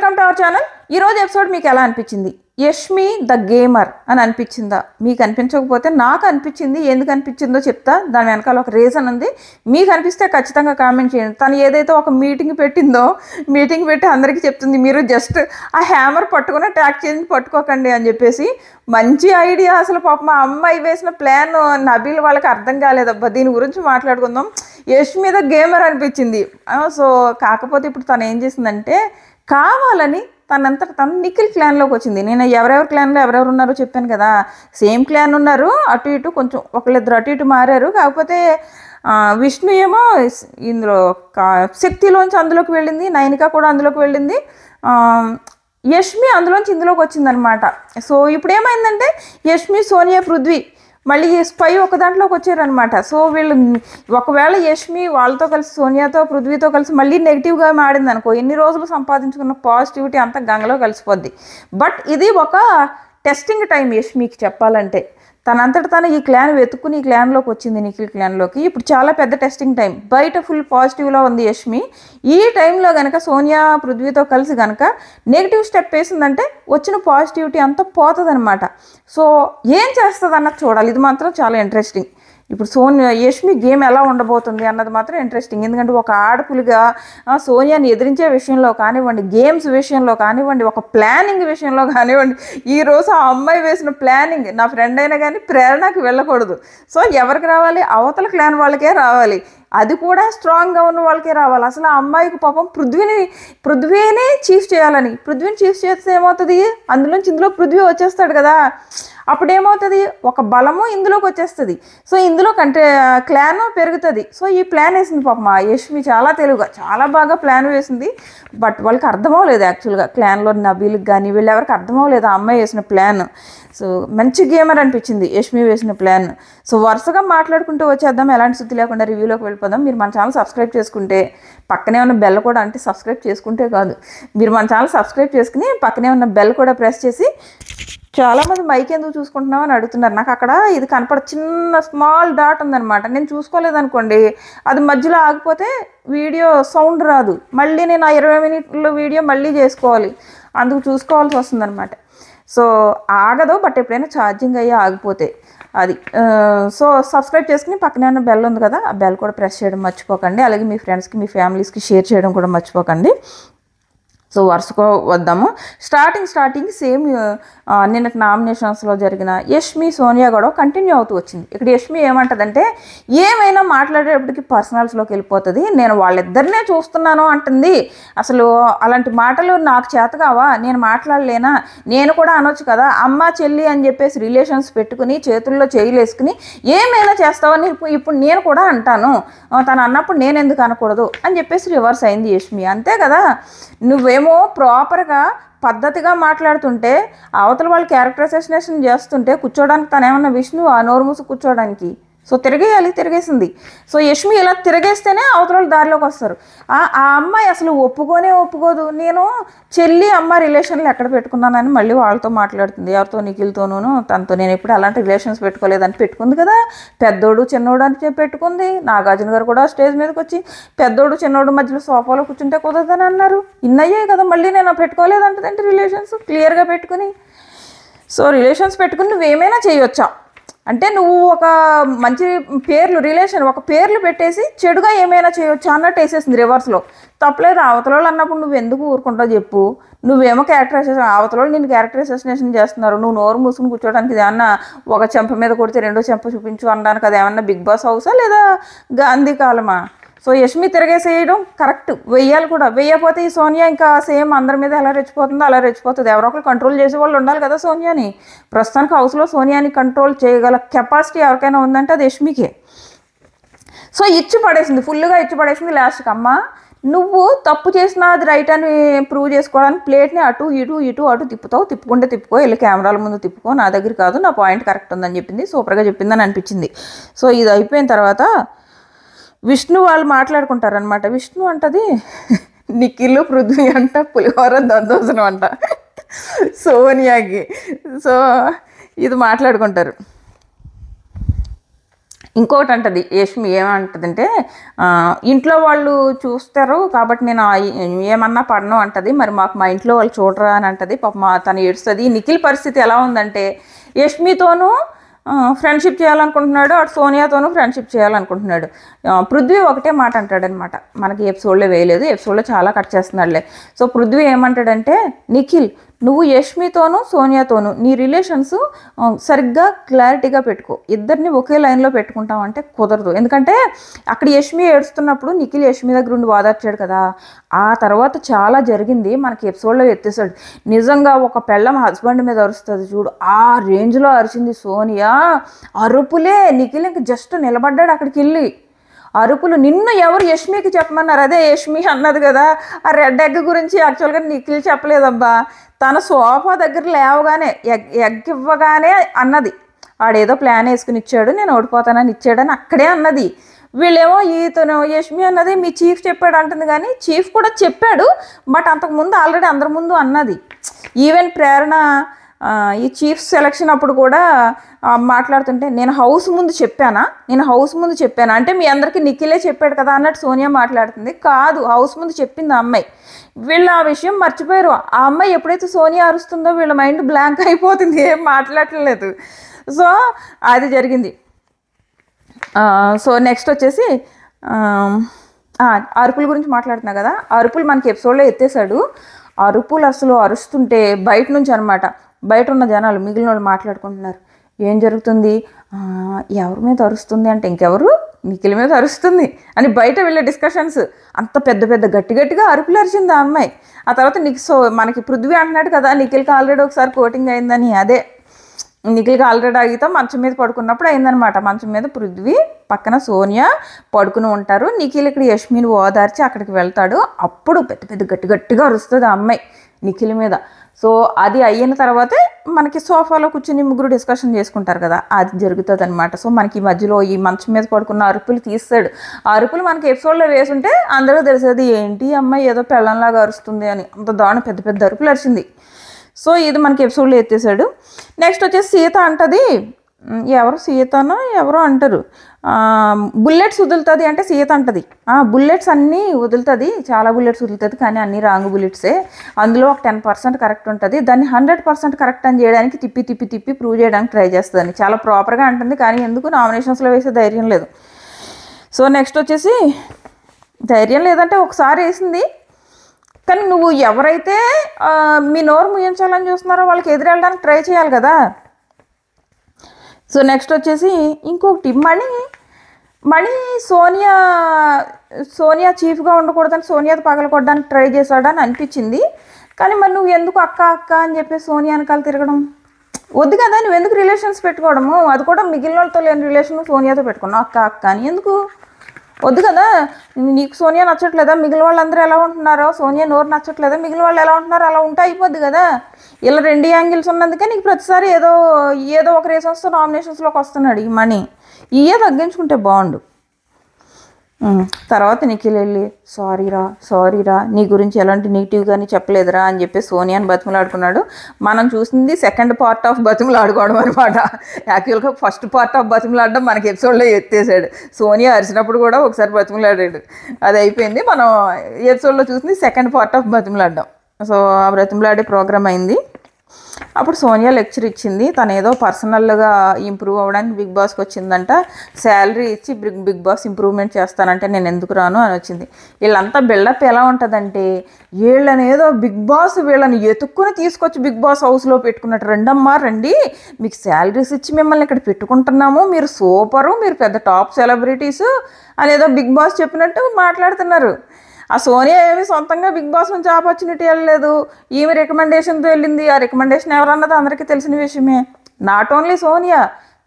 Welcome to our channel. ఈరోజు episode మీకు ఎలా అనిపించింది? యష్మి ద గేమర్ అని అనిపించిందా? మీకు అనిపించకపోతే నాకు అనిపించింది. ఎందుకు అనిపించిందో చెప్తా. దాని వెనకాల ఒక రీజన్ ఉంది. మీకు అనిపిస్తే ఖచ్చితంగా కామెంట్ చేయండి. తను ఏదైతే ఒక మీటింగ్ పెట్టిందో, మీటింగ్ పెట్టి అందరికీ చెప్తుంది, మీరు జస్ట్ ఆ హ్యామర్ పట్టుకుని ట్యాక్ చేసి పట్టుకోకండి అని చెప్పేసి. మంచి ఐడియా. అసలు పాప మా అమ్మాయి వేసిన ప్లాన్ నబీల్ వాళ్ళకి అర్థం కాలేదబ్బా. దీని గురించి మాట్లాడుకుందాం. యష్మి ద గేమర్ అనిపించింది. సో కాకపోతే ఇప్పుడు తను ఏం చేసిందంటే, కావాలని తనంతట తను నిఖిల్ క్లాన్లోకి వచ్చింది. నేను ఎవరెవరి క్లాన్లో ఎవరెవరు ఉన్నారో చెప్పాను కదా. సేమ్ క్లాన్ ఉన్నారు, అటు ఇటు కొంచెం ఒకళ్ళిద్దరు అటు ఇటు మారారు. కాకపోతే విష్ణు ఏమో ఇందులో శక్తిలోంచి అందులోకి వెళ్ళింది, నైనిక కూడా అందులోకి వెళ్ళింది, యష్మి అందులోంచి ఇందులోకి వచ్చిందనమాట. సో ఇప్పుడు ఏమైందంటే యష్మి, సోనియా, పృథ్వీ మళ్ళీ స్పై ఒక దాంట్లోకి వచ్చారనమాట. సో వీళ్ళు ఒకవేళ యష్మి వాళ్ళతో కలిసి సోనియాతో పృథ్వీతో కలిసి మళ్ళీ నెగిటివ్గా ఆడింది అనుకో, ఎన్ని రోజులు సంపాదించుకున్న పాజిటివిటీ అంతా గంగలో కలిసిపోద్ది. బట్ ఇది ఒక టెస్టింగ్ టైం యష్మికి చెప్పాలంటే. తనంతట తను ఈ క్లాన్ వెతుక్కుని ఈ క్లాన్లోకి వచ్చింది, నిఖిల్ క్లాన్లోకి. ఇప్పుడు చాలా పెద్ద టెస్టింగ్ టైం. బయట ఫుల్ పాజిటివ్లో ఉంది యష్మి. ఈ టైంలో కనుక సోనియా పృథ్వీతో కలిసి కనుక నెగిటివ్ స్టెప్ వేసిందంటే వచ్చిన పాజిటివిటీ అంతా పోతుంది అనమాట. సో ఏం చేస్తుంది అన్నది చూడాలి. ఇది మాత్రం చాలా ఇంట్రెస్టింగ్. ఇప్పుడు యష్మి గేమ్ ఎలా ఉండబోతుంది అన్నది మాత్రం ఇంట్రెస్టింగ్. ఎందుకంటే ఒక ఆడపులిగా సోనియాని ఎదిరించే విషయంలో కానివ్వండి, గేమ్స్ విషయంలో కానివ్వండి, ఒక ప్లానింగ్ విషయంలో కానివ్వండి, ఈరోజు ఆ అమ్మాయి వేసిన ప్లానింగ్ నా ఫ్రెండ్ అయినా కానీ ప్రేరణకి వెళ్ళకూడదు. సో ఎవరికి రావాలి? అవతల క్లాన్ వాళ్ళకే రావాలి. అది కూడా స్ట్రాంగ్గా ఉన్న వాళ్ళకే రావాలి. అసలు ఆ అమ్మాయికి పాపం పృథ్వీని చీఫ్ చేయాలని. పృథ్వీని చీఫ్ చేస్తే ఏమవుతుంది? అందులోంచి ఇందులో పృథ్వీ వచ్చేస్తాడు కదా. అప్పుడు ఏమవుతుంది? ఒక బలము ఇందులోకి వచ్చేస్తుంది. సో ఇందులో క్లాన్ పెరుగుతుంది. సో ఈ ప్లాన్ వేసింది పాపం మా యష్మి. చాలా తెలుగుగా చాలా బాగా ప్లాన్ వేసింది. బట్ వాళ్ళకి అర్థమవలేదు యాక్చువల్గా. క్లాన్లో నబీల్కి కానీ వీళ్ళెవరికి అర్థమవలేదు ఆ అమ్మాయి వేసిన ప్లాన్. సో మంచి గేమర్ అనిపించింది యష్మి వేసిన ప్లాన్. సో వరుసగా మాట్లాడుకుంటూ వచ్చేద్దాం, ఎలాంటి శుద్ధి లేకుండా రివ్యూలోకి వెళ్ళిపోదాం. మీరు మన ఛానల్ సబ్స్క్రైబ్ చేసుకుంటే పక్కనే ఉన్న బెల్ కూడా, అంటే సబ్స్క్రైబ్ చేసుకుంటే కాదు, మీరు మన ఛానల్ సబ్స్క్రైబ్ చేసుకుని పక్కనే ఉన్న బెల్ కూడా ప్రెస్ చేసి. చాలామంది మైక్ ఎందుకు చూసుకుంటున్నావు అని అడుగుతున్నారు. నాకు అక్కడ ఇది చిన్న స్మాల్ డాట్ ఉందన్నమాట. నేను చూసుకోలేదనుకోండి, అది మధ్యలో ఆగిపోతే వీడియో సౌండ్ రాదు. మళ్ళీ నేను ఆ 20 మినిట్ల వీడియో మళ్ళీ చేసుకోవాలి. అందుకు చూసుకోవాల్సి వస్తుందన్నమాట. సో ఆగదు, బట్ ఎప్పుడైనా ఛార్జింగ్ అయ్యి ఆగిపోతే అది. సో సబ్స్క్రైబ్ చేసుకుని పక్కనే ఉన్న బెల్ ఉంది కదా, ఆ బెల్ కూడా ప్రెస్ చేయడం మర్చిపోకండి. అలాగే మీ ఫ్రెండ్స్కి, మీ ఫ్యామిలీస్కి షేర్ చేయడం కూడా మర్చిపోకండి. సో వరుసగా వద్దాము. స్టార్టింగ్ సేమ్ నిన్నటి నామినేషన్స్లో జరిగిన యష్మి సోనియా గొడవ కంటిన్యూ అవుతూ వచ్చింది. ఇక్కడ యష్మి ఏమంటుందంటే, ఏమైనా మాట్లాడేటప్పటికి పర్సనల్స్లోకి వెళ్ళిపోతుంది. నేను వాళ్ళిద్దరినే చూస్తున్నాను అంటుంది. అసలు అలాంటి మాటలు నాకు చేత కావా? నేను మాట్లాడలేనా? నేను కూడా అనొచ్చు కదా, అమ్మ చెల్లి అని చెప్పేసి రిలేషన్స్ పెట్టుకుని చేతుల్లో చేయలేసుకుని ఏమైనా చేస్తావని ఇప్పుడు నేను కూడా అంటాను. తను అన్నప్పుడు నేను ఎందుకు అనకూడదు అని చెప్పేసి రివర్స్ అయింది యష్మి. అంతే కదా. నువ్వేమో ప్రాపర్గా పద్ధతిగా మాట్లాడుతుంటే అవతల వాళ్ళు క్యారెక్టర్ అసోసినేషన్ చేస్తుంటే కూర్చోడానికి తనేమన్నా విష్ణు ఆ నోరు మూసి కూర్చోడానికి? సో తిరిగేసింది. సో యష్మి ఇలా తిరిగేస్తేనే అవతల వాళ్ళు దారిలోకి వస్తారు. ఆ అమ్మాయి అసలు ఒప్పుకోదు. నేను చెల్లి అమ్మ రిలేషన్లు ఎక్కడ పెట్టుకున్నానని మళ్ళీ వాళ్ళతో మాట్లాడుతుంది. ఎవరితో? నిఖిల్తోనూ తనతో. నేను ఎప్పుడు అలాంటి రిలేషన్స్ పెట్టుకోలేదని పెట్టుకుంది కదా. పెద్దోడు చిన్నోడు అని పెట్టుకుంది. నాగార్జున గారు కూడా స్టేజ్ మీదకి వచ్చి పెద్దోడు చిన్నోడు మధ్యలో సోఫాలో కూర్చుంటే కుదరదని అన్నారు. ఇన్నయ్యే కదా. మళ్ళీ నేను పెట్టుకోలేదంటే రిలేషన్స్ క్లియర్గా పెట్టుకుని. సో రిలేషన్స్ పెట్టుకుని నువ్వేమైనా చేయొచ్చా? అంటే నువ్వు ఒక మంచి పేర్లు పెట్టేసి చెడుగా ఏమైనా చేయొచ్చు అన్నట్టు వేసేసింది రివర్స్లో. తప్పలేదు. అవతల వాళ్ళు అన్నప్పుడు నువ్వు ఎందుకు ఊరుకుంటావు చెప్పు? నువ్వేమో అవతల వాళ్ళు నేను క్యారెక్టర్ అసోసినేషన్ చేస్తున్నారు, నువ్వు నోరు మూసుకుని కూర్చోడానికి ఇది ఏమన్నా ఒక చెంప మీద కొడితే రెండో చెంప చూపించు అనడానికి అది ఏమన్నా బిగ్ బాస్ హౌసా లేదా గాంధీ కాలమా? సో యష్మి తిరగేసేయడం కరెక్ట్. వెయ్యాలి కూడా. వెయ్యకపోతే ఈ సోనియా ఇంకా సేమ్ అందరి మీద ఎలా రెచ్చిపోతుందో అలా రెచ్చిపోతుంది. ఎవరో ఒకరు కంట్రోల్ చేసే వాళ్ళు ఉండాలి కదా సోనియాని. ప్రస్తుతానికి హౌస్లో సోనియాని కంట్రోల్ చేయగల కెపాసిటీ ఎవరికైనా ఉందంటే అది యష్మికే. సో ఫుల్గా ఇచ్చి పడేసింది లాస్ట్కి. అమ్మ నువ్వు తప్పు చేసినా అది రైట్ అని ప్రూవ్ చేసుకోవడానికి ప్లేట్ని అటు ఇటు తిప్పుకో, వెళ్ళి కెమెరాల ముందు తిప్పుకో, నా దగ్గర కాదు, నా పాయింట్ కరెక్ట్ ఉందని చెప్పింది. సూపర్గా చెప్పిందని అనిపించింది. సో ఇది అయిపోయిన తర్వాత విష్ణు వాళ్ళు మాట్లాడుకుంటారనమాట. విష్ణు అంటది నిఖిల్ పృథ్వీ అంట పులిహోర దద్దోజనం అంట సోనియాకి. సో ఇది మాట్లాడుకుంటారు. ఇంకోటి అంటది యష్మి ఏమంటదంటే ఇంట్లో వాళ్ళు చూస్తారు కాబట్టి నేను ఏమన్నా పడను అంటది, మరి మాకు మా ఇంట్లో వాళ్ళు చూడరా అని అంటది. పాప తను ఏడుస్తుంది. నిఖిల్ పరిస్థితి ఎలా ఉందంటే యష్మితోనూ ఫ్రెండ్షిప్ చేయాలనుకుంటున్నాడు, అటు సోనియాతోనూ ఫ్రెండ్షిప్ చేయాలనుకుంటున్నాడు. పృథ్వీ ఒకటే మాట అంటాడనమాట, మనకి ఎపిసోడ్లో వేయలేదు, ఎపిసోడ్లో చాలా కట్ చేస్తున్నాడులే. సో పృథ్వీ ఏమంటాడంటే, నిఖిల్ నువ్వు యష్మితోనూ సోనియాతోనూ నీ రిలేషన్స్ సరిగ్గా క్లారిటీగా పెట్టుకో, ఇద్దరిని ఒకే లైన్లో పెట్టుకుంటామంటే కుదరదు. ఎందుకంటే అక్కడ యష్మి ఏడుస్తున్నప్పుడు నిఖిల్ యష్మి దగ్గర ఉండి వాదార్చాడు కదా, ఆ తర్వాత చాలా జరిగింది మనకి ఎపిసోడ్లో ఎత్తేసాడు. నిజంగా ఒక పెళ్ళం హస్బెండ్ మీద అరుస్తుంది చూడు, ఆ రేంజ్లో అరిచింది సోనియా. అరుపులే, నిఖిల్ ఇంక జస్ట్ నిలబడ్డాడు అక్కడికి వెళ్ళి. అరుపులు. నిన్ను ఎవరు యష్మికి చెప్పమన్నారు, అదే యష్మి అన్నది కదా ఆ రెడ్ ఎగ్ గురించి. యాక్చువల్గా నిఖిల్ చెప్పలేదబ్బా, తన సోఫా దగ్గర లేవగానే ఎగ్ ఇవ్వగానే అన్నది, వాడేదో ప్లాన్ వేసుకుని ఇచ్చాడు, నేను ఓడిపోతానని ఇచ్చాడని అక్కడే అన్నది. వీళ్ళేమో ఈతను యష్మి అన్నది మీ చీఫ్ చెప్పాడు అంటుంది, కానీ చీఫ్ కూడా చెప్పాడు, బట్ అంతకుముందు ఆల్రెడీ అందరి ముందు అన్నది. ఈవెన్ ప్రేరణ ఈ చీఫ్ సెలక్షన్ అప్పుడు కూడా మాట్లాడుతుంటే నేను హౌస్ ముందు చెప్పానా అంటే మీ అందరికీ నిఖిలే చెప్పాడు కదా అన్నట్టు సోనియా మాట్లాడుతుంది. కాదు, హౌస్ ముందు చెప్పింది ఆ అమ్మాయి. వీళ్ళు ఆ విషయం మర్చిపోయారు. ఆ అమ్మాయి ఎప్పుడైతే సోనియా అరుస్తుందో వీళ్ళ మైండ్ బ్లాంక్ అయిపోతుంది, ఏం మాట్లాడలేదు. సో అది జరిగింది. సో నెక్స్ట్ వచ్చేసి అరుపుల గురించి మాట్లాడుతున్నా కదా, అరుపులు మనకి ఎపిసోడ్లో ఎత్తేసాడు. అరుపులు అసలు అరుస్తుంటే బయట నుంచి అనమాట, బయట ఉన్న జనాలు మిగిలిన వాళ్ళు మాట్లాడుకుంటున్నారు, ఏం జరుగుతుంది, ఎవరి మీద అరుస్తుంది అంటే ఇంకెవరు నిఖిల్ మీద అరుస్తుంది అని బయట వెళ్ళే డిస్కషన్స్. అంత పెద్ద పెద్ద గట్టిగా అరుపులు అరిచింది ఆ అమ్మాయి. ఆ తర్వాత మనకి పృథ్వీ అంటున్నాడు కదా నిఖిల్కి ఆల్రెడీ ఒకసారి కోటింగ్ అయిందని, అదే నిఖిల్కి ఆల్రెడీ అగితే మంచం మీద పడుకున్నప్పుడు అయిందనమాట. మంచం మీద పృథ్వీ పక్కన సోనియా పడుకుని ఉంటారు. నిఖిల్ ఇక్కడ యష్మిని ఓదార్చి అక్కడికి వెళ్తాడు. అప్పుడు పెద్ద పెద్ద గట్టిగా అరుస్తుంది ఆ అమ్మాయి నిఖిల్ మీద. సో అది అయిన తర్వాతే మనకి సోఫాలో కూర్చొని ముగ్గురు డిస్కషన్ చేసుకుంటారు కదా, అది జరుగుతుంది అనమాట. సో మనకి ఈ మధ్యలో ఈ మంచం మీద పడుకున్న అరుపులు తీస్తాడు. ఆ అరుపులు మనకి ఎపిసోడ్లో వేసుంటే అందరూ తెలిసేది ఏంటి అమ్మాయి ఏదో పెళ్ళంలాగా అరుస్తుంది అని. అంత దాని పెద్ద పెద్ద అరుపులు అరిచింది. సో ఇది మనకి ఎపిసోడ్లో ఎత్తేసాడు. నెక్స్ట్ వచ్చేసి సీత అంటది, ఎవరు సీతనో ఎవరో అంటారు, బుల్లెట్స్ వదులుతుంది అంటే సీత అంటది, బుల్లెట్స్ అన్నీ వదులుతుంది, చాలా బుల్లెట్స్ వదులుతుంది, కానీ అన్నీ రాంగ్ బుల్లెట్సే, అందులో ఒక 10% కరెక్ట్ ఉంటుంది, దాన్ని 100% కరెక్ట్ అని చేయడానికి తిప్పి ప్రూవ్ చేయడానికి ట్రై చేస్తుందని చాలా ప్రాపర్గా అంటుంది. కానీ ఎందుకు నామినేషన్స్లో వేసే ధైర్యం లేదు. సో నెక్స్ట్ వచ్చేసి ధైర్యం లేదంటే ఒకసారి వేసింది, కానీ నువ్వు ఎవరైతే మీ నోరు ముయించాలని చూస్తున్నారో వాళ్ళకి ఎదురెళ్ళడానికి ట్రై చేయాలి కదా. సో నెక్స్ట్ వచ్చేసి ఇంకొకటి, మణి సోనియా చీఫ్గా ఉండకూడదని సోనియాతో పగలకొట్టడానికి ట్రై చేశాడని అనిపించింది. కానీ మరి నువ్వు ఎందుకు అక్క అని చెప్పి సోనియా వెనకాల తిరగడం వద్దు కదా, నువ్వు ఎందుకు రిలేషన్స్ పెట్టుకోవడము, అది కూడా మిగిలిన వాళ్ళతో లేని రిలేషన్ సోనియాతో పెట్టుకున్నావు అక్క అని ఎందుకు, వద్దు కదా. నీకు సోనియా నచ్చట్లేదా, మిగిలిన వాళ్ళందరూ ఎలా ఉంటున్నారో, సోనియా నోరు నచ్చట్లేదా, మిగిలిన వాళ్ళు ఎలా ఉంటున్నారో అలా ఉంటే అయిపోద్ది కదా. ఇలా 2 యాంగిల్స్ ఉన్నందుకే నీకు ప్రతిసారి ఏదో ఒక రీజన్స్తో నామినేషన్స్లోకి వస్తున్నాడు. ఈ మనీ ఇవే తగ్గించుకుంటే బాగుండు. తర్వాత నిఖిల్ వెళ్ళి సారీరా నీ గురించి ఎలాంటి నెగిటివ్ కానీ చెప్పలేదురా అని చెప్పి సోనియాని బతిమలాడుకున్నాడు. మనం చూసింది సెకండ్ పార్ట్ ఆఫ్ బతిమలాడుకోవడం అనమాట. యాక్చువల్గా ఫస్ట్ పార్ట్ ఆఫ్ బతిమలాడడం మనకి ఎపిసోడ్లో ఎత్తేసాడు. సోనియా అరిచినప్పుడు కూడా ఒకసారి బతిమలాడాడు, అది అయిపోయింది. మనం ఎపిసోడ్లో చూసింది సెకండ్ పార్ట్ ఆఫ్ బతిమలాడడం. సో ఆ బతిమలాడే ప్రోగ్రామ్ అయింది. అప్పుడు సోనియా లెక్చర్ ఇచ్చింది, తను ఏదో పర్సనల్గా ఇంప్రూవ్ అవ్వడానికి బిగ్ బాస్కి వచ్చిందంట, శాలరీ ఇచ్చి బిగ్ బాస్ ఇంప్రూవ్మెంట్ చేస్తానంటే నేను ఎందుకు రాను అని వచ్చింది. వీళ్ళంతా బిల్డప్ ఎలా ఉంటుందంటే, వీళ్ళని ఏదో బిగ్ బాస్ వీళ్ళని ఎతుక్కుని తీసుకొచ్చి బిగ్ బాస్ హౌస్లో పెట్టుకున్నట్టు, రండి మీకు శాలరీస్ ఇచ్చి మిమ్మల్ని ఇక్కడ పెట్టుకుంటున్నాము, మీరు సూపరు, మీరు పెద్ద టాప్ సెలబ్రిటీసు అనేదో బిగ్ బాస్ చెప్పినట్టు మాట్లాడుతున్నారు. ఆ సోనియా ఏమి సొంతంగా బిగ్ బాస్ నుంచి ఆపర్చునిటీ వెళ్ళలేదు, ఈమె రికమెండేషన్తో వెళ్ళింది. ఆ రికమెండేషన్ ఎవరన్నది అందరికీ తెలిసిన విషయమే. నాట్ ఓన్లీ సోనియా,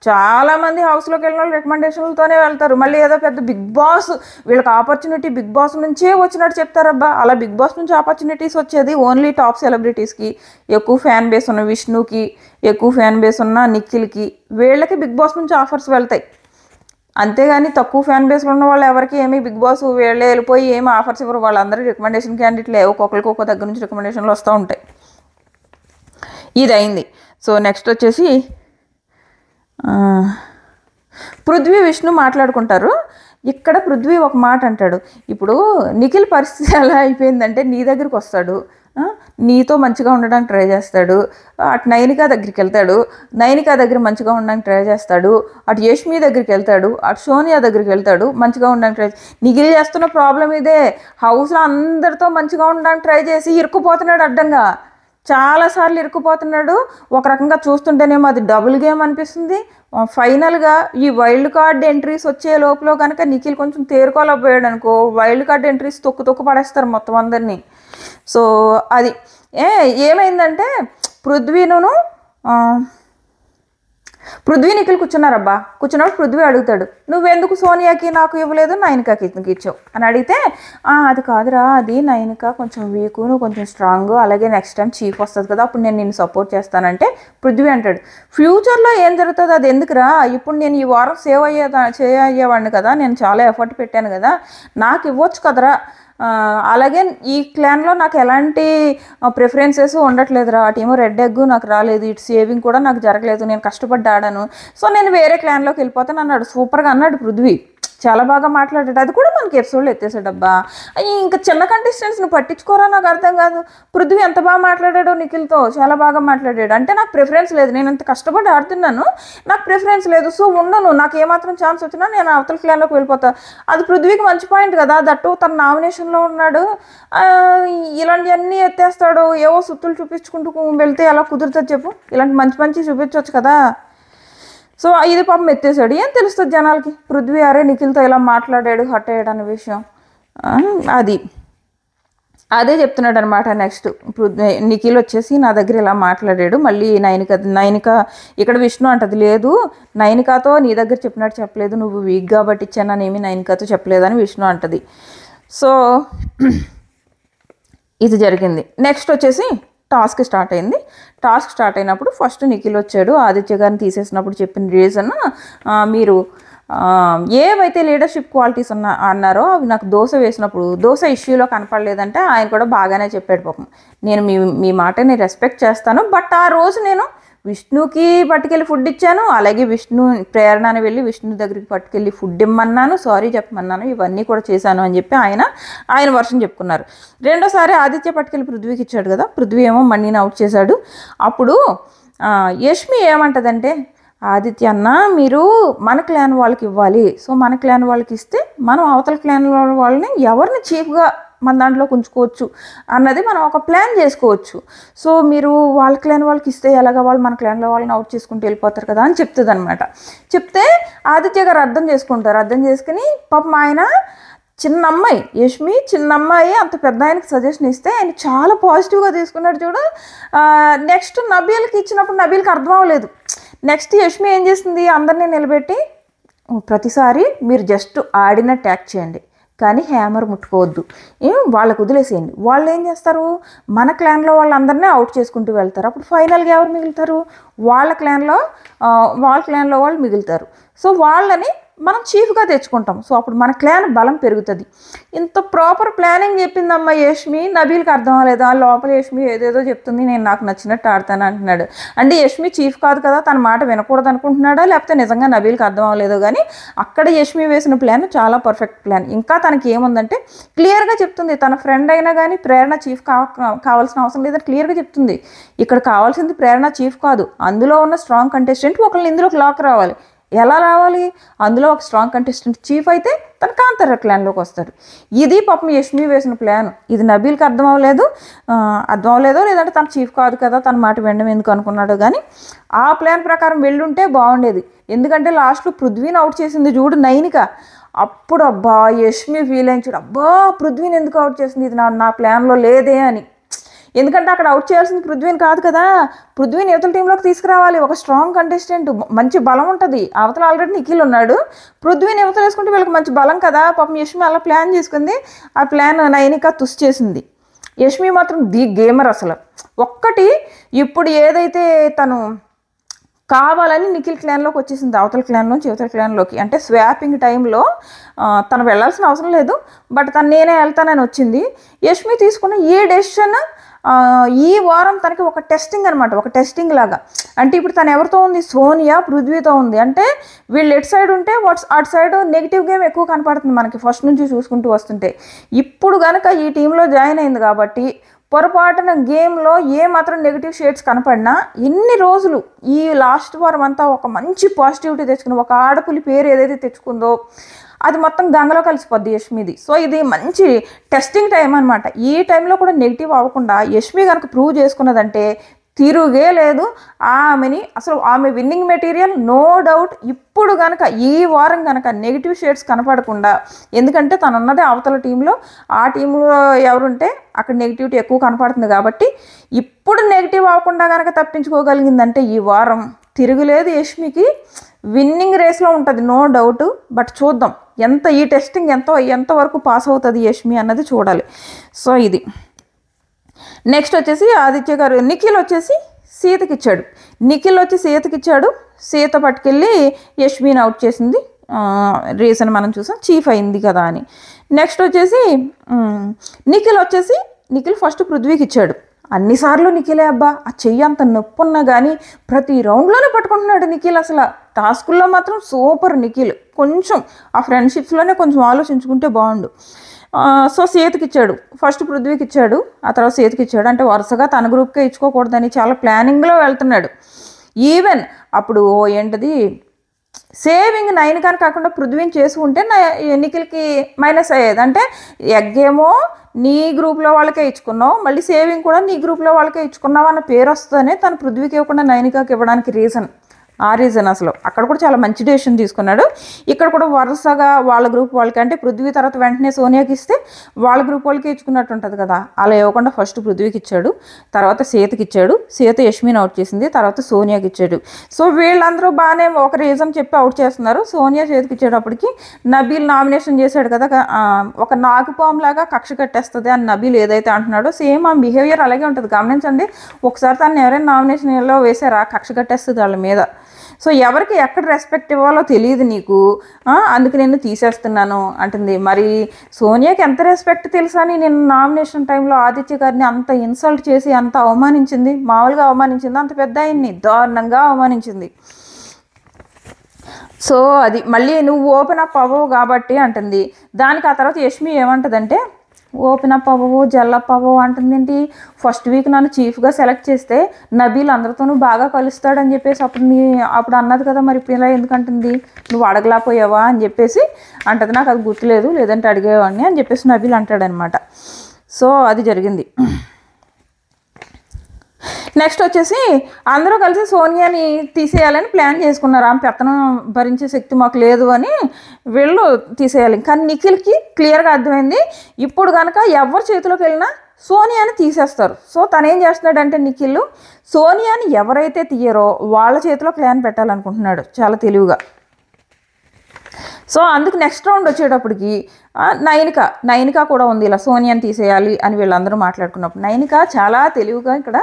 చాలామంది హౌస్లోకి వెళ్ళిన వాళ్ళు రికమెండేషన్లతోనే వెళ్తారు. మళ్ళీ ఏదో పెద్ద బిగ్ బాస్ వీళ్ళకి ఆపర్చునిటీ బిగ్ బాస్ నుంచే వచ్చినట్టు చెప్తారబ్బా. అలా బిగ్ బాస్ నుంచి ఆపర్చునిటీస్ వచ్చేది ఓన్లీ టాప్ సెలబ్రిటీస్కి, ఎక్కువ ఫ్యాన్ బేస్ ఉన్న విష్ణుకి, ఎక్కువ ఫ్యాన్ బేస్ ఉన్న నిఖిల్కి, వీళ్ళకి బిగ్ బాస్ నుంచి ఆఫర్స్ వెళ్తాయి. అంతేగాని తక్కువ ఫ్యాన్ బేస్లో ఉన్న వాళ్ళు ఎవరికి ఏమీ బిగ్ బాస్ వీళ్ళే వెళ్ళిపోయి ఏమి ఆఫర్స్ ఇవ్వరు. వాళ్ళందరూ రికమెండేషన్ క్యాండిడేట్లే, ఒక్కొక్కరికి ఒక్కో దగ్గర నుంచి రికమెండేషన్లు వస్తూ ఉంటాయి. ఇది అయింది. సో నెక్స్ట్ వచ్చేసి పృథ్వీ విష్ణు మాట్లాడుకుంటారు. ఇక్కడ పృథ్వీ ఒక మాట అంటాడు, ఇప్పుడు నిఖిల్ పరిస్థితి ఎలా అయిపోయిందంటే నీ దగ్గరికి వస్తాడు, నీతో మంచిగా ఉండడానికి ట్రై చేస్తాడు, అటు నైనిక దగ్గరికి వెళ్తాడు, నైనిక దగ్గర మంచిగా ఉండడానికి ట్రై చేస్తాడు, అటు యష్మి దగ్గరికి వెళ్తాడు, అటు సోనియా దగ్గరికి వెళ్తాడు, మంచిగా ఉండడానికి ట్రై. నిఖిల్ చేస్తున్న ప్రాబ్లం ఇదే, హౌస్లో అందరితో మంచిగా ఉండడానికి ట్రై చేసి ఇరుక్కుపోతున్నాడు అడ్డంగా, చాలాసార్లు ఇరుక్కుపోతున్నాడు. ఒక రకంగా చూస్తుంటేనేమో అది డబుల్ గేమ్ అనిపిస్తుంది. ఫైనల్గా ఈ వైల్డ్ కార్డ్ ఎంట్రీస్ వచ్చే లోపల కనుక నిఖిల్ కొంచెం తేరుకోలేకపోయాడు అనుకో, వైల్డ్ కార్డ్ ఎంట్రీస్ తొక్కు పడేస్తారు మొత్తం అందరినీ. సో అది ఏమైందంటే పృథ్వీ నిఖిల్ కూర్చున్నారబ్బా. కూర్చున్నప్పుడు పృథ్వీ అడుగుతాడు, నువ్వెందుకు సోనియాకి నాకు ఇవ్వలేదు, నైనికాకి ఇచ్చావు అని అడిగితే, అది కాదురా, అది నైనిక కొంచెం వీకు, నువ్వు కొంచెం స్ట్రాంగ్, అలాగే నెక్స్ట్ టైం చీఫ్ వస్తుంది కదా, అప్పుడు నేను నిన్ను సపోర్ట్ చేస్తానంటే పృథ్వీ అంటాడు, ఫ్యూచర్లో ఏం జరుగుతుందో అది ఎందుకురా, ఇప్పుడు నేను ఈ వారం అయ్యేవాడిని కదా, నేను చాలా ఎఫర్ట్ పెట్టాను కదా, నాకు ఇవ్వచ్చు కదరా, అలాగే ఈ క్లాన్లో నాకు ఎలాంటి ప్రిఫరెన్సెస్ ఉండట్లేదురా, అటేమో రెడ్ ఎగ్ నాకు రాలేదు, ఇటు సేవింగ్ కూడా నాకు జరగలేదు, నేను కష్టపడ్డా ఆడాను, సో నేను వేరే క్లాన్లోకి వెళ్ళిపోతాను అన్నాడు. సూపర్గా అన్నాడు పృథ్వీ, చాలా బాగా మాట్లాడాడు. అది కూడా మనకి ఎపిసోడ్లో ఎత్తేసాడబ్బా. ఇంకా చిన్న కంటెస్టెంట్స్ని పట్టించుకోరా, నాకు అర్థం కాదు. పృథ్వీ ఎంత బాగా మాట్లాడాడో నిఖిల్తో, చాలా బాగా మాట్లాడాడు. అంటే నాకు ప్రిఫరెన్స్ లేదు, నేను ఇంత కష్టపడి ఆడుతున్నాను, నాకు ప్రిఫరెన్స్ లేదు, సో ఉండను, నాకు ఏమాత్రం ఛాన్స్ వచ్చినా నేను అవతల క్లాన్లోకి వెళ్ళిపోతా. అది పృథ్వీకి మంచి పాయింట్ కదా, దట్టు తన నామినేషన్లో ఉన్నాడు, ఇలాంటివన్నీ ఎత్తేస్తాడు, ఏవో సుత్తులు చూపించుకుంటూ వెళ్తే ఎలా కుదురుతుంది చెప్పు, ఇలాంటి మంచి చూపించవచ్చు కదా. సో ఇది పాపం ఎత్తేసాడు. ఏం తెలుస్తుంది జనాలకి, పృథ్వీ అరే నిఖిల్తో ఇలా మాట్లాడాడు, హట్ అయ్యాడు అనే విషయం. అదే చెప్తున్నాడు అనమాట. నెక్స్ట్ నిఖిల్ వచ్చేసి నా దగ్గర ఇలా మాట్లాడాడు, మళ్ళీ నైనిక ఇక్కడ విష్ణు అంటది, లేదు నైనికాతో నీ దగ్గర చెప్పినట్టు చెప్పలేదు, నువ్వు వీక్ కాబట్టి ఇచ్చాననేమి నైనికాతో చెప్పలేదని విష్ణు అంటది. సో ఇది జరిగింది. నెక్స్ట్ వచ్చేసి టాస్క్ స్టార్ట్ అయింది. టాస్క్ స్టార్ట్ అయినప్పుడు ఫస్ట్ నిఖిల్ వచ్చాడు. ఆదిత్య గారిని తీసేసినప్పుడు చెప్పిన రీజన్, మీరు ఏవైతే లీడర్షిప్ క్వాలిటీస్ అన్నారో అవి నాకు దోశ ఇష్యూలో కనపడలేదంటే ఆయన కూడా బాగానే చెప్పాడు పాపం. నేను మీ మాటని రెస్పెక్ట్ చేస్తాను, బట్ ఆ రోజు నేను విష్ణుకి పట్టుకెళ్ళి ఫుడ్ ఇచ్చాను, అలాగే ప్రేరణని వెళ్ళి విష్ణు దగ్గరికి పట్టుకెళ్ళి ఫుడ్ ఇమ్మన్నాను, సారీ చెప్పమన్నాను, ఇవన్నీ కూడా చేశాను అని చెప్పి ఆయన వర్షన్ చెప్పుకున్నారు. రెండోసారి ఆదిత్య పట్టుకెళ్ళి పృథ్వీకి ఇచ్చాడు కదా, పృథ్వీ ఏమో మన్నీని అవుట్ చేశాడు. అప్పుడు యష్మి ఏమంటదంటే, ఆదిత్య అన్న మీరు మన క్లాన్ వాళ్ళకి ఇవ్వాలి, సో మన క్లాన్ వాళ్ళకి ఇస్తే మనం అవతల క్లాన్ వాళ్ళని ఎవరిని చీఫ్గా మన దాంట్లో ఉంచుకోవచ్చు అన్నది మనం ఒక ప్లాన్ చేసుకోవచ్చు. సో మీరు వాళ్ళ క్లాన్ వాళ్ళకి ఇస్తే ఎలాగ వాళ్ళు మన క్లాన్లో వాళ్ళని అవుట్ చేసుకుంటూ వెళ్ళిపోతారు కదా అని చెప్తుంది అనమాట. చెప్తే ఆదిత్య గారు అర్థం చేసుకుని పాపం ఆయన చిన్న అమ్మాయి యష్మి అంత పెద్ద ఆయనకి సజెషన్ ఇస్తే ఆయన చాలా పాజిటివ్గా తీసుకున్నాడు చూడు. నెక్స్ట్ నబీల్కి ఇచ్చినప్పుడు నబీల్కి అర్థం అవ్వలేదు. నెక్స్ట్ యష్మి ఏం చేసింది, అందరినీ నిలబెట్టి ప్రతిసారి మీరు జస్ట్ ఆడినట్టు యాక్ట్ చేయండి, కానీ హ్యామర్ ముట్టుకోవద్దు, వాళ్ళకు వదిలేసేయండి. వాళ్ళు ఏం చేస్తారు, మన క్లాన్లో వాళ్ళందరినీ అవుట్ చేసుకుంటూ వెళ్తారు. అప్పుడు ఫైనల్గా ఎవరు మిగులుతారు, వాళ్ళ క్లాన్లో వాళ్ళు మిగులుతారు. సో వాళ్ళని మనం చీఫ్గా తెచ్చుకుంటాం. సో అప్పుడు మన క్లాన్ బలం పెరుగుతుంది. ఇంత ప్రాపర్ ప్లానింగ్ చెప్పిందమ్మా యష్మి, నబీల్కి అర్థం అవ్వలేదు. లోపల యష్మి ఏదేదో చెప్తుంది, నేను నాకు నచ్చినట్టు ఆడతాను అంటున్నాడు. అంటే యష్మి చీఫ్ కాదు కదా, తన మాట వినకూడదు అనుకుంటున్నాడా, లేకపోతే నిజంగా నబీల్కి అర్థం అవ్వలేదో కానీ అక్కడ యష్మి వేసిన ప్లాన్ చాలా పర్ఫెక్ట్ ప్లాన్. ఇంకా తనకి ఏముందంటే క్లియర్గా చెప్తుంది, తన ఫ్రెండ్ అయినా కానీ ప్రేరణ చీఫ్ కావాల్సిన అవసరం లేదని క్లియర్గా చెప్తుంది. ఇక్కడ కావాల్సింది ప్రేరణ చీఫ్ కాదు, అందులో ఉన్న స్ట్రాంగ్ కంటెస్టెంట్ ఒకళ్ళని ఇందులోకి లాక్ రావాలి. ఎలా రావాలి, అందులో ఒక స్ట్రాంగ్ కంటెస్టెంట్ చీఫ్ అయితే తన కాంతార క్లాన్లోకి వస్తాడు. ఇది పాపం యష్మి వేసిన ప్లాన్. ఇది నబీల్కి అర్థం అవ్వలేదో లేదంటే తన చీఫ్ కాదు కదా, తన మాట వినడం ఎందుకు అనుకున్నాడో కానీ ఆ ప్లాన్ ప్రకారం వెళ్ళుంటే బాగుండేది. ఎందుకంటే లాస్ట్లో పృథ్వీని అవుట్ చేసింది చూడు నైనిక, అప్పుడు అబ్బా యష్మి ఫీల్ అయింది చూడు, అబ్బా పృథ్వీని ఎందుకు అవుట్ చేసింది, ఇది నా ప్లాన్లో లేదే అని. ఎందుకంటే అక్కడ అవుట్ చేయాల్సింది పృథ్వీని కాదు కదా, పృథ్వీని యువతల టీంలోకి తీసుకురావాలి. ఒక స్ట్రాంగ్ కంటెస్టెంట్, మంచి బలం ఉంటుంది. అవతల ఆల్రెడీ నిఖిల్ ఉన్నాడు, పృథ్వీని యువతలు వేసుకుంటే వీళ్ళకి మంచి బలం కదా. పాపం యష్మి అలా ప్లాన్ చేసుకుంది, ఆ ప్లాన్ నైనిక తుస్ చేసింది. యష్మి మాత్రం ది గేమర్ అసలు. ఒక్కటి ఇప్పుడు ఏదైతే తను కావాలని నిఖిల్ క్లాన్లోకి వచ్చేసింది, అవతల క్లాన్లోంచి యువతల క్లాన్లోకి. అంటే స్వాపింగ్ టైంలో తను వెళ్ళాల్సిన అవసరం లేదు, బట్ తను నేనే వెళ్తానని వచ్చింది. యష్మి తీసుకున్న ఏ డెసిషన్ ఈ వారం తనకి ఒక టెస్టింగ్ అనమాట, ఒక టెస్టింగ్ లాగా. అంటే ఇప్పుడు తను ఎవరితో ఉంది, సోనియా పృథ్వీతో ఉంది. అంటే వీళ్ళు ఎటు సైడ్ ఉంటే అటు సైడ్ నెగిటివ్ గేమ్ ఎక్కువ కనపడుతుంది మనకి ఫస్ట్ నుంచి చూసుకుంటూ వస్తుంటే. ఇప్పుడు కనుక ఈ టీంలో జాయిన్ అయింది కాబట్టి పొరపాటున గేమ్లో మాత్రం నెగిటివ్ షేడ్స్ కనపడినా ఇన్ని రోజులు ఈ లాస్ట్ వారం అంతా ఒక మంచి పాజిటివిటీ తెచ్చుకుని ఒక ఆడపులి పేరు ఏదైతే తెచ్చుకుందో అది మొత్తం గంగలో కలిసిపోద్ది యష్మిది. సో ఇది మంచి టెస్టింగ్ టైం అనమాట. ఈ టైంలో కూడా నెగిటివ్ అవ్వకుండా యష్మి కనుక ప్రూవ్ చేసుకున్నదంటే తిరుగే లేదు ఆమెని. అసలు ఆమె విన్నింగ్ మెటీరియల్ నో డౌట్. ఇప్పుడు కనుక ఈ వారం కనుక నెగిటివ్ షేడ్స్ కనపడకుండా, ఎందుకంటే తను ఉన్నదే అవతల టీంలో, ఆ టీంలో ఎవరుంటే అక్కడ నెగిటివిటీ ఎక్కువ కనపడుతుంది కాబట్టి ఇప్పుడు నెగిటివ్ అవ్వకుండా కనుక తప్పించుకోగలిగిందంటే ఈ వారం తిరుగులేదు యష్మికి. విన్నింగ్ రేస్లో ఉంటుంది నో డౌట్. బట్ చూద్దాం ఈ టెస్టింగ్ ఎంతవరకు పాస్ అవుతుంది యష్మి అన్నది చూడాలి. సో ఇది నెక్స్ట్ వచ్చేసి ఆదిత్య గారు నిఖిల్ వచ్చేసి సీతకి ఇచ్చాడు. నిఖిల్ వచ్చి సీతకి ఇచ్చాడు. సీత పట్టుకెళ్ళి యష్మిని అవుట్ చేసింది. రీజన్ మనం చూసాం, చీఫ్ అయింది కదా అని. నెక్స్ట్ వచ్చేసి నిఖిల్ ఫస్ట్ పృథ్వీకి ఇచ్చాడు. అన్నిసార్లు నిఖిలే అబ్బా, ఆ చెయ్యి అంత నొప్పి ఉన్నా కానీ ప్రతి రౌండ్లోనే పట్టుకుంటున్నాడు నిఖిల్. అసలు టాస్కుల్లో మాత్రం సూపర్ నిఖిల్. కొంచెం ఆ ఫ్రెండ్షిప్స్లోనే కొంచెం ఆలోచించుకుంటే బాగుండు. సో సీతకి ఇచ్చాడు, ఫస్ట్ పృథ్వీకి ఇచ్చాడు, ఆ తర్వాత సీతకి ఇచ్చాడు. అంటే వరుసగా తన గ్రూప్కే ఇచ్చుకోకూడదని చాలా ప్లానింగ్లో వెళ్తున్నాడు. ఈవెన్ అప్పుడు ఏంటది సేవింగ్ నైనికాని కాకుండా పృథ్వీని చేసి ఉంటే నిఖిల్కి మైనస్ అయ్యేది. అంటే ఎగ్గేమో నీ గ్రూప్లో వాళ్ళకే ఇచ్చుకున్నావు, మళ్ళీ సేవింగ్ కూడా నీ గ్రూప్లో వాళ్ళకే ఇచ్చుకున్నావు అన్న పేరు వస్తుందని తను పృథ్వీకి ఇవ్వకుండా నైనికాకి ఇవ్వడానికి రీజన్. అసలు అక్కడ కూడా చాలా మంచి డెసిషన్ తీసుకున్నాడు. ఇక్కడ కూడా వరుసగా వాళ్ళ గ్రూప్ వాళ్ళకి, అంటే పృథ్వీ తర్వాత వెంటనే సోనియాకి ఇస్తే వాళ్ళ గ్రూప్ వాళ్ళకి ఇచ్చుకున్నట్టు ఉంటుంది కదా, అలా ఇవ్వకుండా ఫస్ట్ పృథ్వీకి ఇచ్చాడు, తర్వాత సీతకి ఇచ్చాడు. సీత యష్మిని అవుట్ చేసింది, తర్వాత సోనియాకి ఇచ్చాడు. సో వీళ్ళందరూ బాగానే ఒక రీజన్ చెప్పి అవుట్ చేస్తున్నారు. సోనియా చేతికి ఇచ్చేటప్పటికి నబీల్ నామినేషన్ చేశాడు కదా, ఒక నాగుపాము లాగా కక్ష కట్టేస్తుంది అని నబీల్ ఏదైతే అంటున్నాడో సేమ్ ఆ బిహేవియర్ అలాగే ఉంటుంది. గమనించండి, ఒకసారి తను ఎవరైనా నామినేషన్లో వేసారా కక్ష కట్టేస్తుంది వాళ్ళ మీద. సో ఎవరికి ఎక్కడ రెస్పెక్ట్ ఇవ్వాలో తెలియదు నీకు, అందుకు నేను తీసేస్తున్నాను అంటుంది. మరి సోనియాకి ఎంత రెస్పెక్ట్ తెలుసా అని నేను నామినేషన్ టైంలో ఆదిత్య గారిని అంత ఇన్సల్ట్ చేసి అంత అవమానించింది. మామూలుగా అవమానించింది, అంత పెద్ద ఆయన్ని దారుణంగా అవమానించింది. సో అది మళ్ళీ నువ్వు ఓపెన్ అప్ అవ్వవు కాబట్టి అంటుంది. దానికి ఆ తర్వాత యష్మి ఏమంటుందంటే ఓపెన్ అప్ అవ్వవు జల్లప్ అవ్వవు అంటుంది. ఏంటి, ఫస్ట్ వీక్ నన్ను చీఫ్గా సెలెక్ట్ చేస్తే నబీల్ అందరితోనూ బాగా కలుస్తాడని చెప్పేసి అప్పుడు అన్నది కదా, మరి ఇప్పుడు ఇలా ఎందుకంటుంది, నువ్వు అడగలేకపోయావా అని చెప్పేసి అంటది. నాకు అది గుర్తులేదు, లేదంటే అడిగేవాడిని అని చెప్పేసి నబీల్ అంటాడనమాట. సో అది జరిగింది. నెక్స్ట్ వచ్చేసి అందరూ కలిసి సోనియాని తీసేయాలని ప్లాన్ చేసుకున్నారు. ఆమె పెత్తనం భరించే శక్తి మాకు లేదు అని వీళ్ళు తీసేయాలి. కానీ నిఖిల్కి క్లియర్గా అర్థమైంది, ఇప్పుడు కనుక ఎవరి చేతిలోకి వెళ్ళినా సోనియాని తీసేస్తారు. సో తను ఏం చేస్తున్నాడంటే నిఖిల్ సోనియాని ఎవరైతే తీయరో వాళ్ళ చేతిలో ప్లాన్ పెట్టాలనుకుంటున్నాడు చాలా తెలివిగా. సో అందుకు నెక్స్ట్ రౌండ్ వచ్చేటప్పటికి నైనిక కూడా ఉంది, ఇలా సోనియాని తీసేయాలి అని వీళ్ళందరూ మాట్లాడుకున్నప్పుడు నైనిక చాలా తెలివిగా ఇక్కడ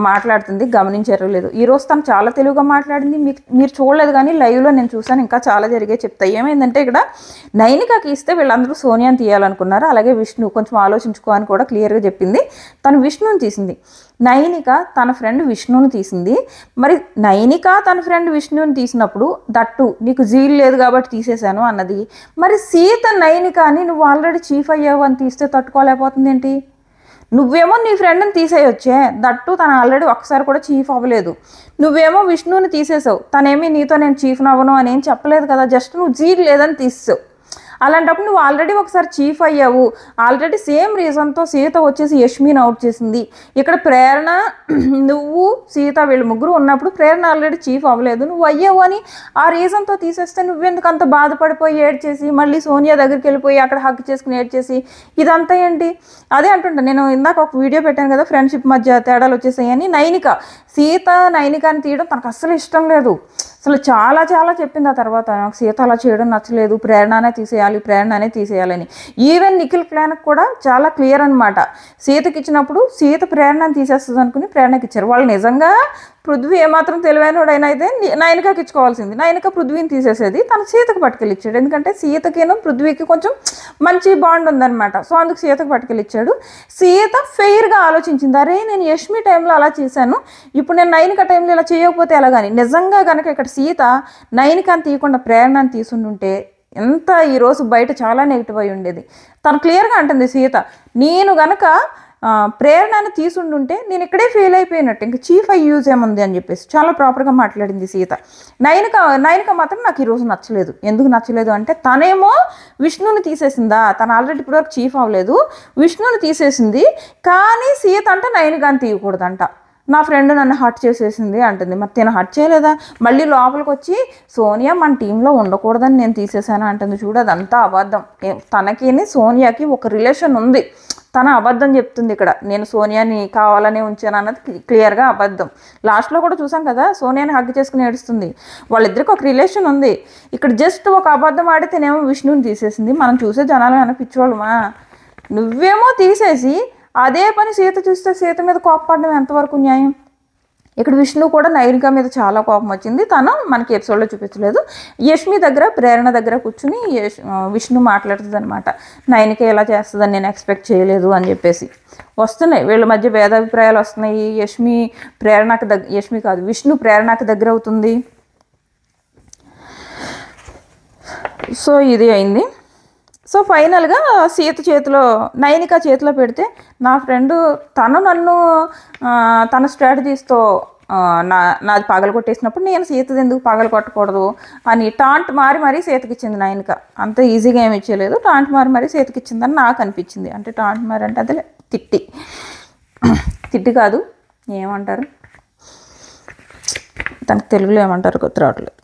మాట్లాడుతుంది. గమనించారో లేదు, ఈరోజు తను చాలా తెలివిగా మాట్లాడింది. మీరు చూడలేదు కానీ లైవ్లో నేను చూసాను, ఇంకా చాలా జరిగే చెప్తా. ఏమైందంటే ఇక్కడ నైనికకి ఇస్తే వీళ్ళందరూ సోనియాని తీయాలనుకున్నారు. అలాగే విష్ణు కొంచెం ఆలోచించుకో అని కూడా క్లియర్గా చెప్పింది. తను విష్ణుని తీసింది. నైనిక తన ఫ్రెండ్ విష్ణుని తీసింది. మరి నైనిక తన ఫ్రెండ్ విష్ణుని తీసినప్పుడు దట్టు నీకు జీల్ లేదు కాబట్టి తీసేశాను అన్నది. మరి సీత నైనికాని నువ్వు ఆల్రెడీ చీఫ్ అయ్యావు అని తీస్తే తట్టుకోలేకపోతుంది ఏంటి? నువ్వేమో నీ ఫ్రెండ్ని తీసేయొచ్చే, దట్టు తను ఆల్రెడీ ఒక్కసారి కూడా చీఫ్ అవ్వలేదు. నువ్వేమో విష్ణుని తీసేసావు, తనేమి నీతో నేను చీఫ్ని అవ్వను అని ఏం చెప్పలేదు కదా, జస్ట్ నువ్వు జీల్ లేదని తీసేసావు. అలాంటప్పుడు నువ్వు ఆల్రెడీ ఒకసారి చీఫ్ అయ్యావు. ఆల్రెడీ సేమ్ రీజన్తో సీత వచ్చేసి యష్మిని అవుట్ చేసింది. ఇక్కడ ప్రేరణ, నువ్వు సీత వీళ్ళు ముగ్గురు ఉన్నప్పుడు ప్రేరణ ఆల్రెడీ చీఫ్ అవ్వలేదు, నువ్వు అయ్యావు అని ఆ రీజన్తో తీసేస్తే నువ్వెందుకు అంత బాధపడిపోయి ఏడ్చేసి మళ్ళీ సోనియా దగ్గరికి వెళ్ళిపోయి అక్కడ హక్ చేసుకుని ఏడ్చేసి ఇదంతా ఏంటి? అదే అంటుంటా, నేను ఇందాక ఒక వీడియో పెట్టాను కదా, ఫ్రెండ్షిప్ మధ్య తేడాలు వచ్చేసాయని. సీత నైనికాని తీయడం తనకు అస్సలు ఇష్టం లేదు. అసలు చాలా చాలా చెప్పింది. ఆ తర్వాత నాకు సీత అలా చేయడం నచ్చలేదు, ప్రేరణనే తీసేయాలని. ఈవెన్ నిఖిల్ ప్లాన్కి కూడా చాలా క్లియర్ అనమాట. సీతకి ఇచ్చినప్పుడు సీత ప్రేరణని తీసేస్తుంది అనుకుని ప్రేరణకి ఇచ్చారు. వాళ్ళు నిజంగా పృథ్వీ ఏమాత్రం తెలివైనడైనా అయితే నయనికకి ఇచ్చుకోవాల్సింది. నయనిక పృథ్వీని తీసేసేది, తను సీతకు పట్టుకెళ్ళి ఇచ్చాడు. ఎందుకంటే సీతకేను పృథ్వీకి కొంచెం మంచి బాండ్ ఉందన్నమాట. సో అందుకు సీతకు పట్టుకెళ్ళి ఇచ్చాడు. సీత ఫెయిర్గా ఆలోచించింది, అరే నేను యష్మి టైంలో అలా చేశాను, ఇప్పుడు నేను నయనిక టైంలో ఇలా చేయకపోతే ఎలాగని. నిజంగా కనుక ఇక్కడ సీత నయనికని తీయకుండా ప్రేరణని తీసుంటుంటే ఎంత ఈరోజు బయట చాలా నెగిటివ్ అయి ఉండేది. తను క్లియర్గా అంటుంది సీత, నేను గనక ప్రేరణని తీసుండుంటే నేను ఫెయిల్ అయిపోయినట్టు, ఇంకా చీఫ్ అయ్యి యూజ్ ఏముంది అని చెప్పేసి చాలా ప్రాపర్గా మాట్లాడింది సీత. నయనిక మాత్రం నాకు ఈరోజు నచ్చలేదు. ఎందుకు నచ్చలేదు అంటే, తనేమో విష్ణుని తీసేసిందా, తను ఆల్రెడీ ఇప్పటివరకు చీఫ్ అవ్వలేదు, విష్ణుని తీసేసింది. కానీ సీత అంటే నయనికని తీయకూడదంట. నా ఫ్రెండ్ నన్ను హర్ట్ చేసేసింది అంటుంది. మరి తిన హర్ట్ చేయలేదా? మళ్ళీ లోపలికి వచ్చి సోనియా మన టీంలో ఉండకూడదని నేను తీసేసాను అంటుంది. చూడు, అదంతా అబద్ధం. తనకి సోనియాకి ఒక రిలేషన్ ఉంది, తన అబద్ధం చెప్తుంది ఇక్కడ. నేను సోనియాని కావాలనే ఉంచాను అన్నది క్లియర్గా అబద్ధం. లాస్ట్లో కూడా చూసాం కదా, సోనియాని హగ్ చేసుకుని ఏడుస్తుంది. వాళ్ళిద్దరికి ఒక రిలేషన్ ఉంది. ఇక్కడ జస్ట్ ఒక అబద్ధం ఆడితేనేమో విష్ణుని తీసేసింది. మనం చూసే జనాలు అనిపించేవాళ్ళమా? నువ్వేమో తీసేసి అదే పని సీత చూస్తే సీత మీద కోపపడడం ఎంతవరకు న్యాయం? ఇక్కడ విష్ణు కూడా నయనిక మీద చాలా కోపం వచ్చింది. తను మనకి ఎపిసోడ్లో చూపించలేదు. యష్మి దగ్గర ప్రేరణ దగ్గర కూర్చుని విష్ణు మాట్లాడుతుంది అనమాట, నయనిక ఎలా చేస్తుందని నేను ఎక్స్పెక్ట్ చేయలేదు అని చెప్పేసి. వస్తున్నాయి వీళ్ళ మధ్య భేదాభిప్రాయాలు వస్తున్నాయి. విష్ణు ప్రేరణకు దగ్గర అవుతుంది. సో ఇది అయింది. సో ఫైనల్గా సీత చేతిలో, నయనిక చేతిలో పెడితే, నా ఫ్రెండు నన్ను తన స్ట్రాటజీస్తో నాది పగలు కొట్టేసినప్పుడు నేను సీతది ఎందుకు పగలు కొట్టకూడదు అని టాంట్ మారి సీతకి ఇచ్చింది నయనిక. అంత ఈజీగా ఏమి ఇచ్చేయలేదు, టాంట్ మారి సీతకి ఇచ్చిందని నాకు అనిపించింది. అంటే టాంట్ మారి అంటే అదే తిట్టి కాదు, ఏమంటారు తనకు తెలుగులో ఏమంటారు గుర్తు రావట్లేదు.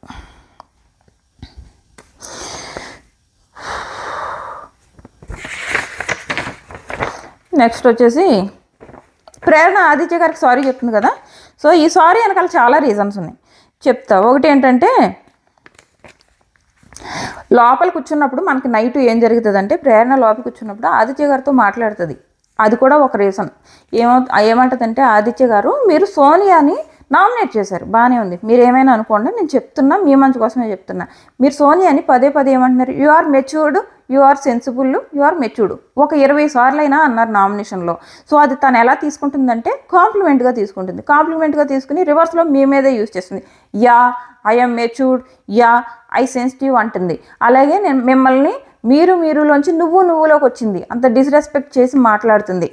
నెక్స్ట్ వచ్చేసి ప్రేరణ ఆదిత్య గారికి సారీ చెప్తుంది కదా. సో ఈ సారీ వెనకాల చాలా రీజన్స్ ఉన్నాయి, చెప్తా. ఒకటి ఏంటంటే, లోపల కూర్చున్నప్పుడు మనకి నైట్ ఏం జరుగుతుంది అంటే, ప్రేరణ లోపల కూర్చున్నప్పుడు ఆదిత్య గారితో మాట్లాడుతుంది. అది కూడా ఒక రీజన్. ఏమంటుందంటే, ఆదిత్య గారు మీరు సోనియాని నామినేట్ చేశారు, బాగానే ఉంది, మీరు ఏమైనా అనుకోండి, నేను చెప్తున్నా మీ మంచి కోసమే చెప్తున్నా. మీరు సోనియాని పదే ఏమంటున్నారు, you are matured, you are sensible, you are matured ఒక 20 సార్లు అయినా అన్నారు నామినేషన్లో. సో అది తను ఎలా తీసుకుంటుందంటే కాంప్లిమెంట్గా తీసుకుంటుంది. కాంప్లిమెంట్గా తీసుకుని రివర్స్లో మీ మీదే యూజ్ చేస్తుంది. Yeah I'm matured, yeah I sensitive అంటుంది. అలాగే నేను మిమ్మల్ని మీరులోంచి నువ్వులోకి వచ్చింది, అంత డిస్రెస్పెక్ట్ చేసి మాట్లాడుతుంది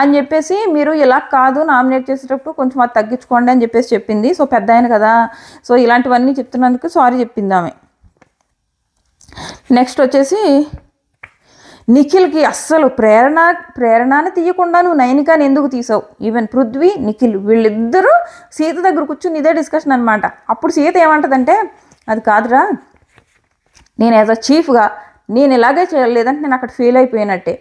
అని చెప్పేసి, మీరు ఇలా కాదు నామినేట్ చేసేటప్పుడు కొంచెం అది తగ్గించుకోండి అని చెప్పేసి చెప్పింది. సో పెద్ద ఆయన కదా, సో ఇలాంటివన్నీ చెప్తున్నందుకు సారీ చెప్పింది ఆమె. నెక్స్ట్ వచ్చేసి నిఖిల్కి అస్సలు ప్రేరణని తీయకుండా నువ్వు నయనికని ఎందుకు తీసావు? ఈవెన్ పృథ్వీ, నిఖిల్ వీళ్ళిద్దరూ సీత దగ్గర కూర్చుని ఇదే డిస్కషన్ అనమాట. అప్పుడు సీత ఏమంటుందంటే, అది కాదురా, నేను యాజ్ అ చీఫ్గా నేను ఇలాగే చేయలేదంటే నేను అక్కడ ఫెయిల్ అయిపోయినట్టే.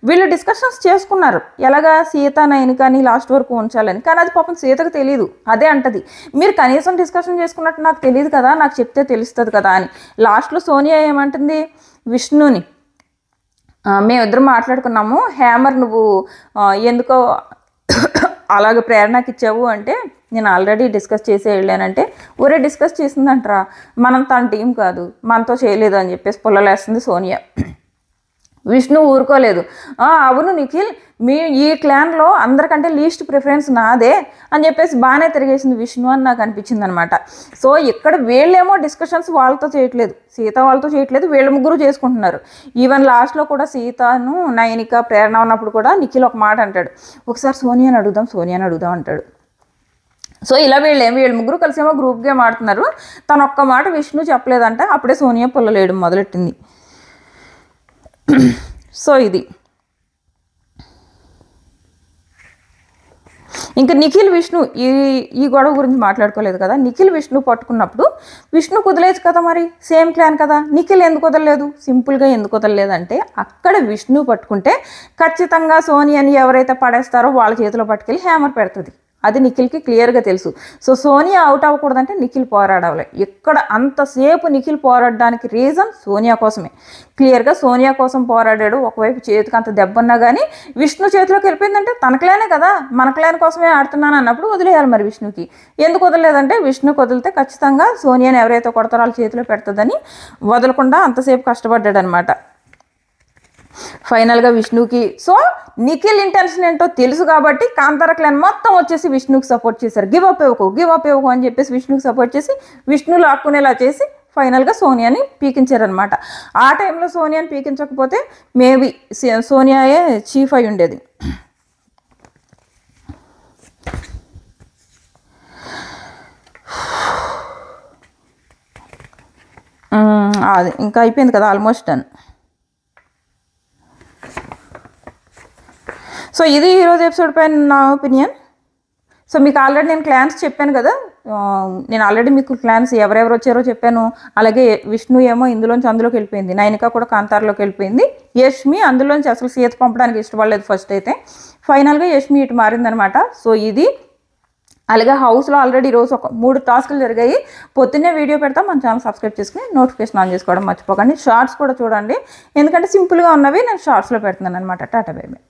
వీళ్ళు డిస్కషన్స్ చేసుకున్నారు ఎలాగా సీత నయనికని లాస్ట్ వరకు ఉంచాలని, కానీ అది పాపం సీతకు తెలియదు. అదే అంటది, మీరు కనీసం డిస్కషన్ చేసుకున్నట్టు నాకు తెలియదు కదా, నాకు చెప్తే తెలుస్తుంది కదా అని. లాస్ట్లో సోనియా ఏమంటుంది విష్ణుని, మేమిద్దరం మాట్లాడుకున్నాము, హ్యామర్ నువ్వు ఎందుకో అలాగే ప్రేరణకి ఇచ్చావు అంటే, నేను ఆల్రెడీ డిస్కస్ చేసి వెళ్ళానంటే, ఒరే డిస్కస్ చేసిందంటరా, మనం తన టీం కాదు, మనతో చేయలేదు అని చెప్పేసి పుల్లలేస్తుంది సోనియా. విష్ణు ఊరుకోలేదు, అవును నిఖిల్, ఈ క్లాన్లో అందరికంటే లీస్ట్ ప్రిఫరెన్స్ నాదే అని చెప్పేసి బాగానే తిరిగేసింది విష్ణు అని నాకు అనిపించింది అనమాట. సో ఇక్కడ వీళ్ళేమో డిస్కషన్స్ వాళ్ళతో చేయట్లేదు, సీత వాళ్ళతో చేయట్లేదు, వీళ్ళ ముగ్గురు చేసుకుంటున్నారు. ఈవెన్ లాస్ట్లో కూడా సీతను నయనిక ప్రేరణ ఉన్నప్పుడు కూడా నిఖిల్ ఒక మాట అంటాడు, ఒకసారి సోనియాని అడుగుదాం అంటాడు. సో ఇలా వీళ్ళ ముగ్గురు కలిసేమో గ్రూప్ గేమ్ ఆడుతున్నారు. తను ఒక్క మాట విష్ణు చెప్పలేదంటే అప్పుడే సోనియా పుల్లలేయడం మొదలెట్టింది. సో ఇది ఇంకా నిఖిల్ విష్ణు ఈ గొడవ గురించి మాట్లాడుకోలేదు కదా. నిఖిల్ విష్ణు పట్టుకున్నప్పుడు విష్ణు కుదలేదు కదా, మరి సేమ్ క్లాన్ కదా, నిఖిల్ ఎందుకు వదలలేదు? సింపుల్గా ఎందుకు వదలలేదంటే, అక్కడ విష్ణు పట్టుకుంటే ఖచ్చితంగా సోనియాని ఎవరైతే పడేస్తారో వాళ్ళ చేతిలో పట్టుకెళ్ళి హ్యామర్ పెడుతుంది. అది నిఖిల్కి క్లియర్గా తెలుసు. సో సోనియా అవుట్ అవ్వకూడదంటే నిఖిల్ పోరాడాలి. ఇక్కడ అంతసేపు నిఖిల్ పోరాడడానికి రీజన్ సోనియా కోసమే. క్లియర్గా సోనియా కోసం పోరాడాడు. ఒకవైపు చేతికి అంత దెబ్బన్నా కానీ విష్ణు చేతిలోకి వెళ్ళిపోయిందంటే తనకులేనే కదా, మనకులేని కోసమే ఆడుతున్నాను అన్నప్పుడు వదిలేయాలి. మరి విష్ణుకి ఎందుకు వదలలేదంటే విష్ణుకి వదిలితే ఖచ్చితంగా సోనియాని ఎవరైతే కొడతారో వాళ్ళ చేతిలో పెడుతుందని వదలకుండా అంతసేపు కష్టపడ్డాడు అనమాట. ఫైనల్గా విష్ణుకి సో నిఖిల్ ఇంటెన్షన్ ఏంటో తెలుసు కాబట్టి కాంతార క్లాన్ మొత్తం వచ్చేసి విష్ణుకి సపోర్ట్ చేశారు. గివ్ అప్ ఇవ్వకు అని చెప్పేసి విష్ణుకి సపోర్ట్ చేసి విష్ణు లాక్కునేలా చేసి ఫైనల్గా సోనియాని పీకించారనమాట. ఆ టైంలో సోనియాని పీకించకపోతే మేబీ సోనియాయే చీఫ్ అయి ఉండేది. అది ఇంకా అయిపోయింది కదా, ఆల్మోస్ట్ డన్. సో ఇది ఈరోజు ఎపిసోడ్ పైన నా ఒపీనియన్. సో మీకు ఆల్రెడీ నేను క్లాన్స్ చెప్పాను కదా, నేను ఆల్రెడీ మీకు క్లాన్స్ ఎవరెవరు వచ్చారో చెప్పాను. అలాగే విష్ణు ఏమో ఇందులోంచి అందులోకి వెళ్ళిపోయింది, నైనిక కూడా కాంతారలోకి వెళ్ళిపోయింది, యష్మి అందులోంచి అసలు సీత పంపడానికి ఇష్టపడలేదు ఫస్ట్ అయితే. ఫైనల్గా యష్మి ఇటు మారిందనమాట. సో ఇది అలాగే హౌస్లో ఆల్రెడీ ఈరోజు ఒక 3 టాస్కులు జరిగాయి. పొద్దున్నే వీడియో పెడతాం, మన ఛానల్ సబ్స్క్రైబ్ చేసుకుని నోటిఫికేషన్ ఆన్ చేసుకోవడం మర్చిపోకండి. షార్ట్స్ కూడా చూడండి, ఎందుకంటే సింపుల్గా ఉన్నవి నేను షార్ట్స్లో పెడుతున్నాను అనమాట. Tata bye by.